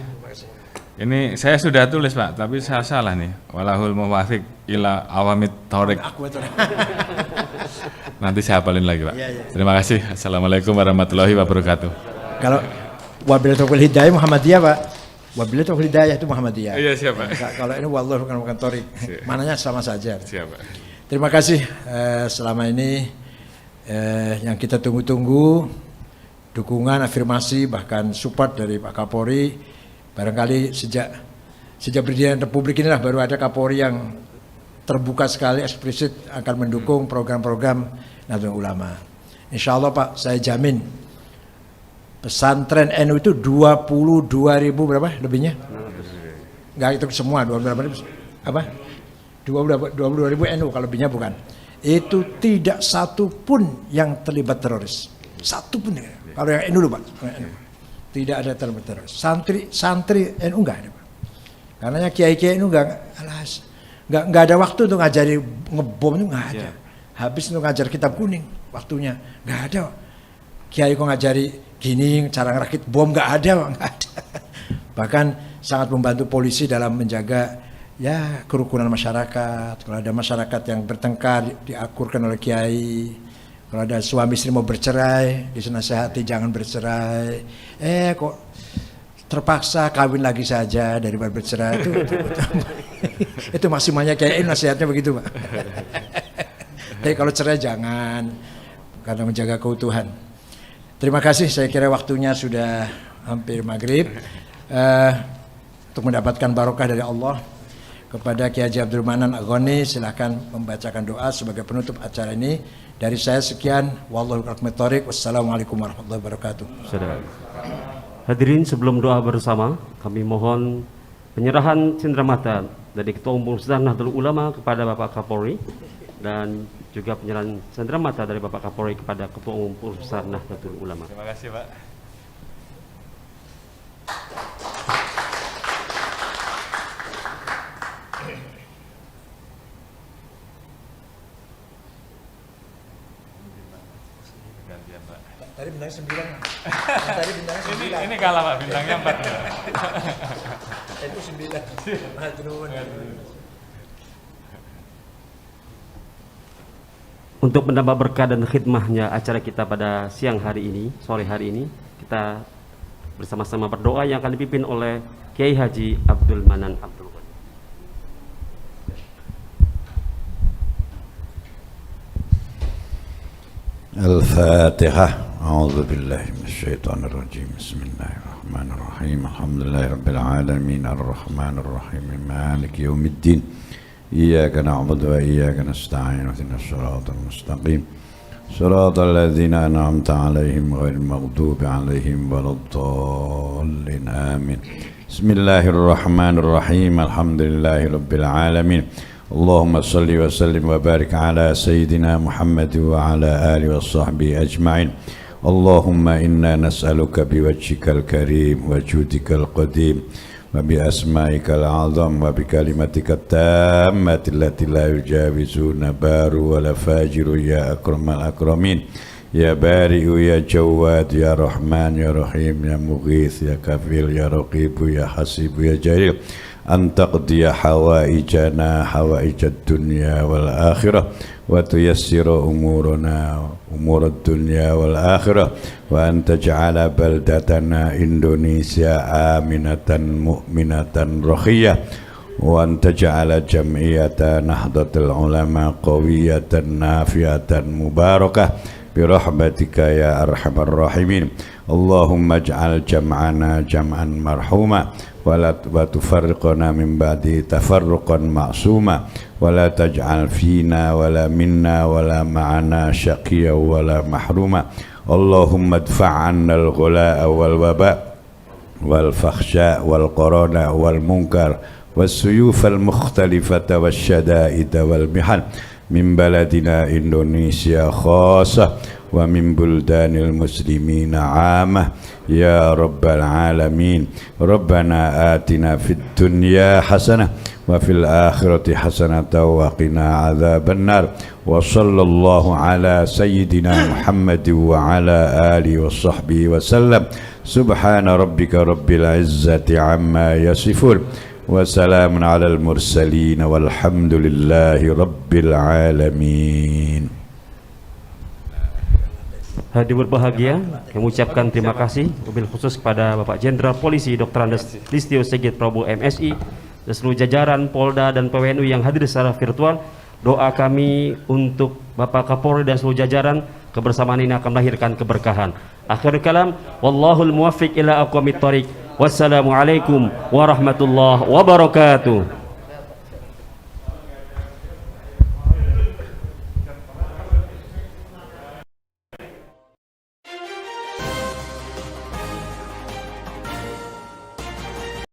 Ini saya sudah tulis Pak, tapi saya salah nih. Walahul muwaffiq ila aqwamit thoriq. Nanti saya hafalin lagi Pak. Terima kasih. Assalamualaikum warahmatullahi wabarakatuh. Kalau wabillahi taufiq hidayah Muhammadiyah Pak. Wabillahi taufiq hidayah itu Muhammadiyah. Iya siap Pak. Kalau ini wallahu bukan thoriq. Mananya sama saja. Siap Pak. Terima kasih selama ini yang kita tunggu-tunggu, dukungan, afirmasi, bahkan support dari Pak Kapolri. Barangkali sejak berdirinya Republik inilah baru ada Kapolri yang terbuka sekali, eksplisit akan mendukung program-program Nahdlatul Ulama. Insya Allah Pak, saya jamin pesantren NU itu 22.000 berapa lebihnya? Enggak itu semua 22.000 apa? 22.000 NU kalau lebihnya bukan. Itu tidak satu pun yang terlibat teroris. Satu pun ya. Kalau yang NU loh Pak, tidak ada terlibat teroris. Santri NU enggak ada Pak. Karena kiai-kiai NU enggak ada waktu untuk ngajari ngebom itu enggak ada. Habis untuk ngajar kitab kuning waktunya enggak ada. Kiai kok ngajari gini cara ngerakit bom enggak ada. Bahkan sangat membantu polisi dalam menjaga ya kerukunan masyarakat. Kalau ada masyarakat yang bertengkar diakurkan oleh kiai. Kalau ada suami istri mau bercerai, dinasehati jangan bercerai. Kok terpaksa kawin lagi saja daripada bercerai itu maksimalnya kiai nasihatnya begitu, Pak. Tapi kalau cerai jangan, karena menjaga keutuhan. Terima kasih, saya kira waktunya sudah hampir maghrib. Untuk mendapatkan barokah dari Allah, kepada Kiai Haji Abdul Manan Agoni silahkan membacakan doa sebagai penutup acara ini. Dari saya sekian, wallahu a'lam bishawab. Wassalamualaikum warahmatullahi wabarakatuh. Saudara. Hadirin, sebelum doa bersama, kami mohon penyerahan cenderamata dari Ketua Umum Nahdlatul Ulama kepada Bapak Kapolri, dan juga penyerahan cenderamata dari Bapak Kapolri kepada Ketua Umum Pusat Nahdlatul Ulama. Terima kasih, Pak. Gantian, Pak. Tadi bintangnya 9. Tadi bintangnya 9. Ini kalah, Pak, bintangnya 4. Itu 9. Madrun. Untuk menambah berkah dan khidmahnya acara kita pada siang hari ini, sore hari ini, kita bersama-sama berdoa yang akan dipimpin oleh Kiai Haji Abdul Manan Abdul Ghani. Al-Fatihah. A'udzu billahi minasyaitonir rajim. Bismillahirrahmanirrahim. Alhamdulillahi rabbil alamin arrahmanir rahim maliki yaumiddin. إياك نعبد وإياك نستعين اهدنا الصراط المستقيم صراط الذين أنعمت عليهم غير المغضوب عليهم ولا الضالين آمين بسم الله الرحمن الرحيم الحمد لله رب العالمين اللهم صل وسلم وبارك على سيدنا محمد وعلى آله وصحبه أجمعين اللهم إنا نسألك بوجهك الكريم وجودك القديم وبأسمائك الأعظم وبكلمتك التامة التي لا يجاوزون بار ولا فاجر يا أكرم الأكرمين يا بارئ يا جواد يا رحمن يا رحيم يا مغيث يا كفيل يا رقيب يا حسيب يا جليل أن تقضي حوائجنا حوائج الدنيا والآخرة وتيسر أمورنا أمور الدنيا والآخرة وأن تجعل بلدتنا إندونيسيا آمنة مؤمنة رخية وأن تجعل جمعية نهضة العلماء قوية نافعة مباركة برحمتك يا أرحم الراحمين اللهم اجعل جمعنا جمعا مرحوما وتفرقنا من بعده تفرقا معصوما ولا تجعل فينا ولا منا ولا معنا شقيا ولا محروما اللهم ادفع عنا الغلاء والوباء والفحشاء والقرون والمنكر والسيوف المختلفة والشدائد والمحن من بلدنا إندونيسيا خاصة ومن بلدان المسلمين عامة يا رب العالمين ربنا آتنا في الدنيا حسنة وفي الآخرة حسنة وقنا عذاب النار وصلى الله على سيدنا محمد وعلى آله وصحبه وسلم سبحان ربك رب العزة عما يصفون وسلام على المرسلين والحمد لله رب العالمين. Hadirin berbahagia, kami mengucapkan terima kasih wabil khusus kepada Bapak Jenderal Polisi Dr. Andes Listio Sigit Prabowo MSI dan seluruh jajaran Polda dan PWNU yang hadir secara virtual. Doa kami untuk Bapak Kapolri dan seluruh jajaran, kebersamaan ini akan melahirkan keberkahan. Akhir kalam, wallahul muwaffiq ila aqwamit thoriq. Wassalamualaikum warahmatullahi wabarakatuh.